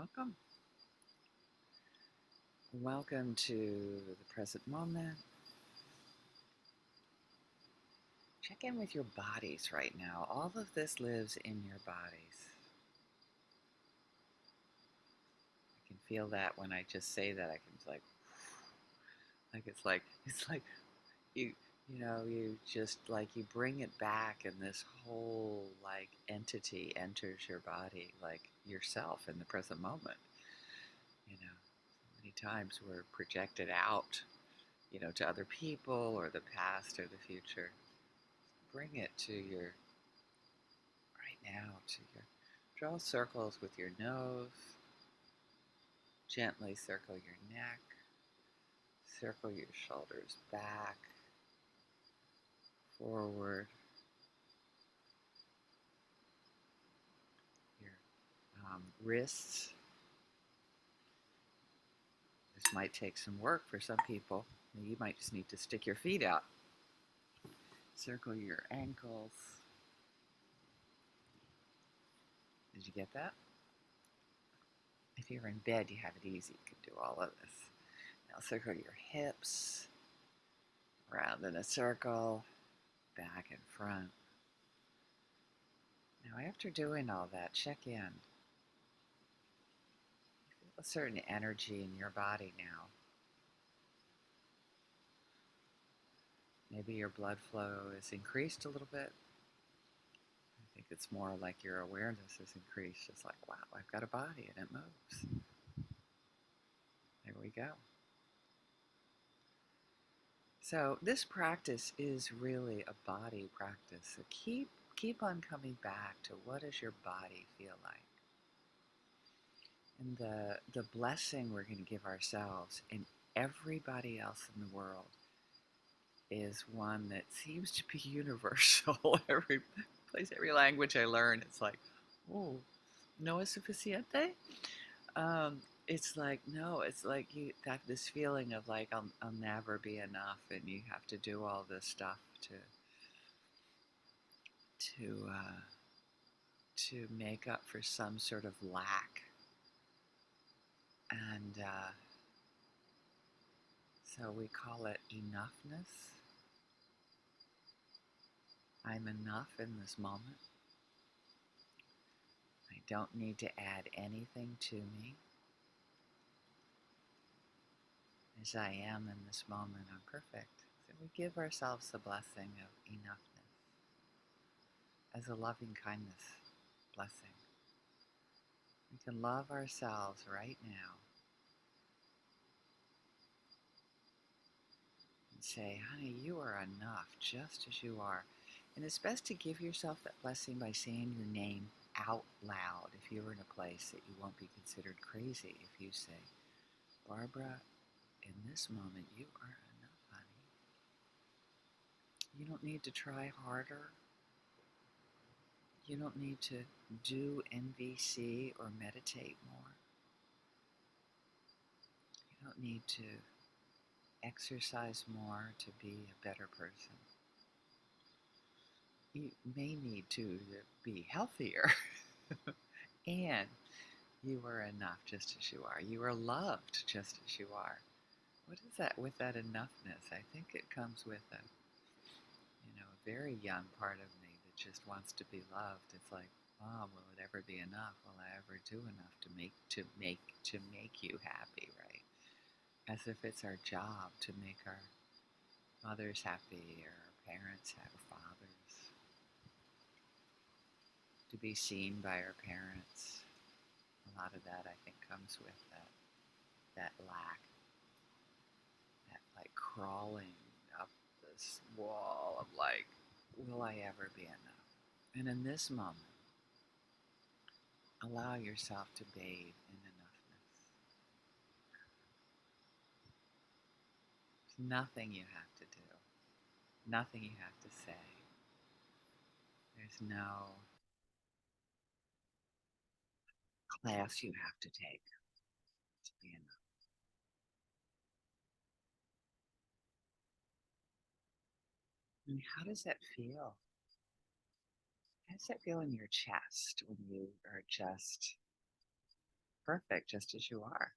Welcome. Welcome to the present moment. Check in with your bodies right now. All of this lives in your bodies. I can feel that when I just say that. I can it's like you you just like you bring it back, and this whole like entity enters your body, like yourself in the present moment. So many times we're projected out, to other people or the past or the future. Bring it to your right now, to your draw circles with your nose. Gently circle your neck. Circle your shoulders back, forward. Your wrists. This might take some work for some people. You might just need to stick your feet out. Circle your ankles. Did you get that? If you're in bed, you have it easy. You can do all of this. Now circle your hips, round in a circle, back and front. Now after doing all that, check in. You feel a certain energy in your body now. Maybe your blood flow is increased a little bit. I think it's more like your awareness is increased. It's like, wow, I've got a body and it moves. There we go. So this practice is really a body practice. So keep on coming back to what does your body feel like. And the blessing we're going to give ourselves and everybody else in the world is one that seems to be universal. Every place, every language I learn, it's like, oh, no es suficiente. It's like, no, it's like you got this feeling of like, I'll never be enough, and you have to do all this stuff to uh, to make up for some sort of lack. And so we call it enoughness. I'm enough in this moment. I don't need to add anything to me. As I am in this moment, I'm perfect. So we give ourselves the blessing of enoughness as a loving kindness blessing. We can love ourselves right now and say, honey, you are enough just as you are. And it's best to give yourself that blessing by saying your name out loud. If you're in a place that you won't be considered crazy, if you say, Barbara, in this moment, you are enough, honey. You don't need to try harder. You don't need to do NVC or meditate more. You don't need to exercise more to be a better person. You may need to be healthier. And you are enough just as you are. You are loved just as you are. What is that with that enoughness? I think it comes with a very young part of me that just wants to be loved. It's like, oh, will it ever be enough? Will I ever do enough to make you happy, right? As if it's our job to make our mothers happy or our parents happy, fathers, to be seen by our parents. A lot of that, I think, comes with that lack, that like crawling up this wall of like, will I ever be enough? And in this moment, allow yourself to bathe in enoughness. There's nothing you have to do, nothing you have to say. There's no class you have to take to be enough. And how does that feel? How does that feel in your chest when you are just perfect just as you are.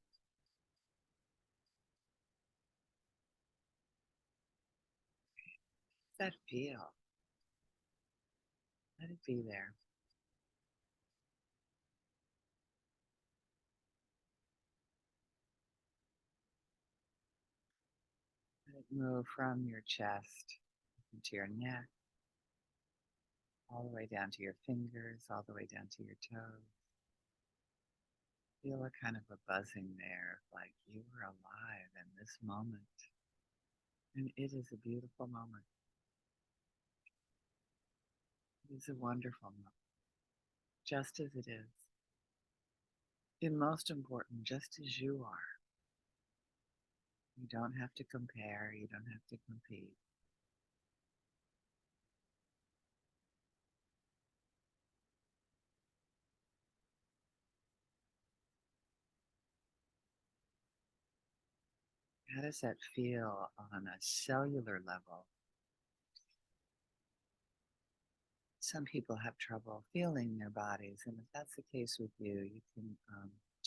Let that feel. Let it be there. Let it move from your chest into your neck, all the way down to your fingers, all the way down to your toes. Feel a kind of a buzzing there, like you are alive in this moment. And it is a beautiful moment. It is a wonderful moment, just as it is. And most important, just as you are. You don't have to compare, you don't have to compete. How does that feel on a cellular level? Some people have trouble feeling their bodies, and if that's the case with you, you can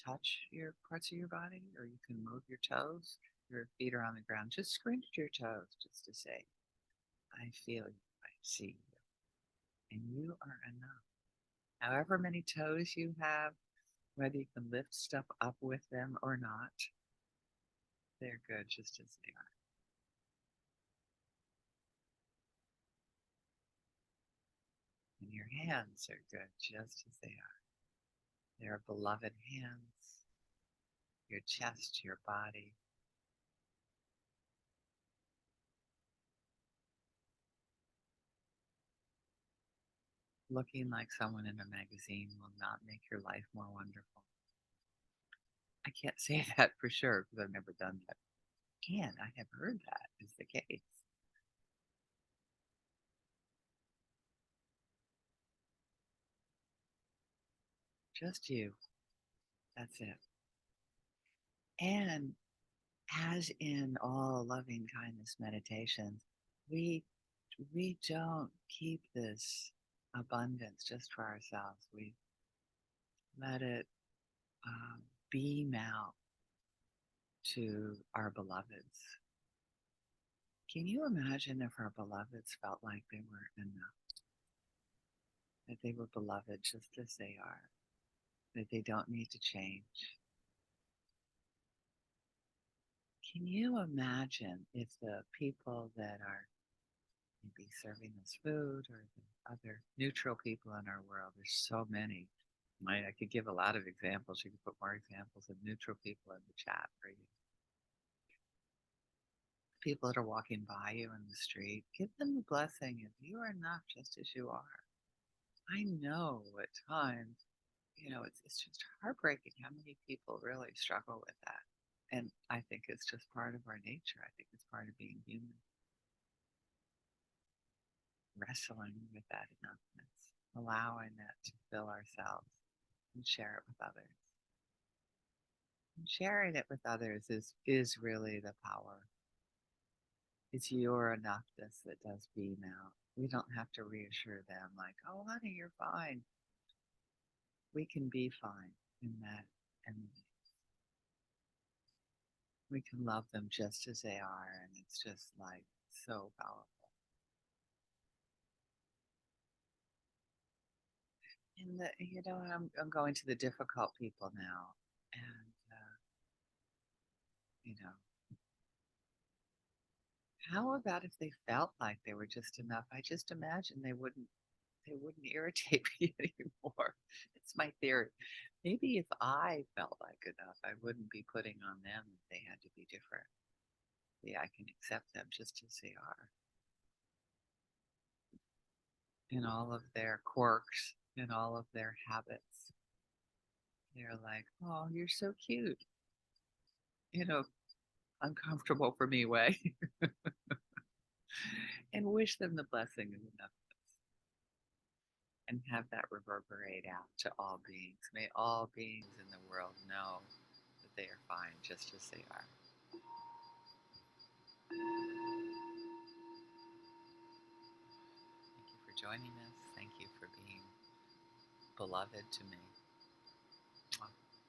touch your parts of your body, or you can move your toes. Your feet are on the ground. Just scrunch your toes just to say, I feel you, I see you, and you are enough. However many toes you have, whether you can lift stuff up with them or not, they're good just as they are. And your hands are good just as they are. They're beloved hands, your chest, your body. Looking like someone in a magazine will not make your life more wonderful. I can't say that for sure because I've never done that. And I have heard that is the case. Just you. That's it. And as in all loving kindness meditations, we we don't keep this abundance just for ourselves. We let it beam out to our beloveds. Can you imagine if our beloveds felt like they were enough, that they were beloved just as they are, that they don't need to change? Can you imagine if the people that are maybe serving us food or the other neutral people in our world, there's so many. I could give a lot of examples. You could put more examples of neutral people in the chat for you. People that are walking by you in the street, give them the blessing of you are enough just as you are. I know at times, it's just heartbreaking how many people really struggle with that. And I think it's just part of our nature. I think it's part of being human, wrestling with that enoughness, allowing that to fill ourselves and share it with others. And sharing it with others is really the power. It's your enoughness that does beam out. We don't have to reassure them like, oh, honey, you're fine. We can be fine in that. And we can love them just as they are. And it's just like so powerful. And I'm going to the difficult people now. And, you know, how about if they felt like they were just enough? I just imagine they wouldn't irritate me anymore. It's my theory. Maybe if I felt like enough, I wouldn't be putting on them that they had to be different. Yeah, I can accept them just as they are in all of their quirks, in all of their habits. They're like, oh, you're so cute, uncomfortable for me way, and wish them the blessing of enough and have that reverberate out to all beings. May all beings in the world know that they are fine just as they are. Thank you for joining us. Thank you for being beloved to me.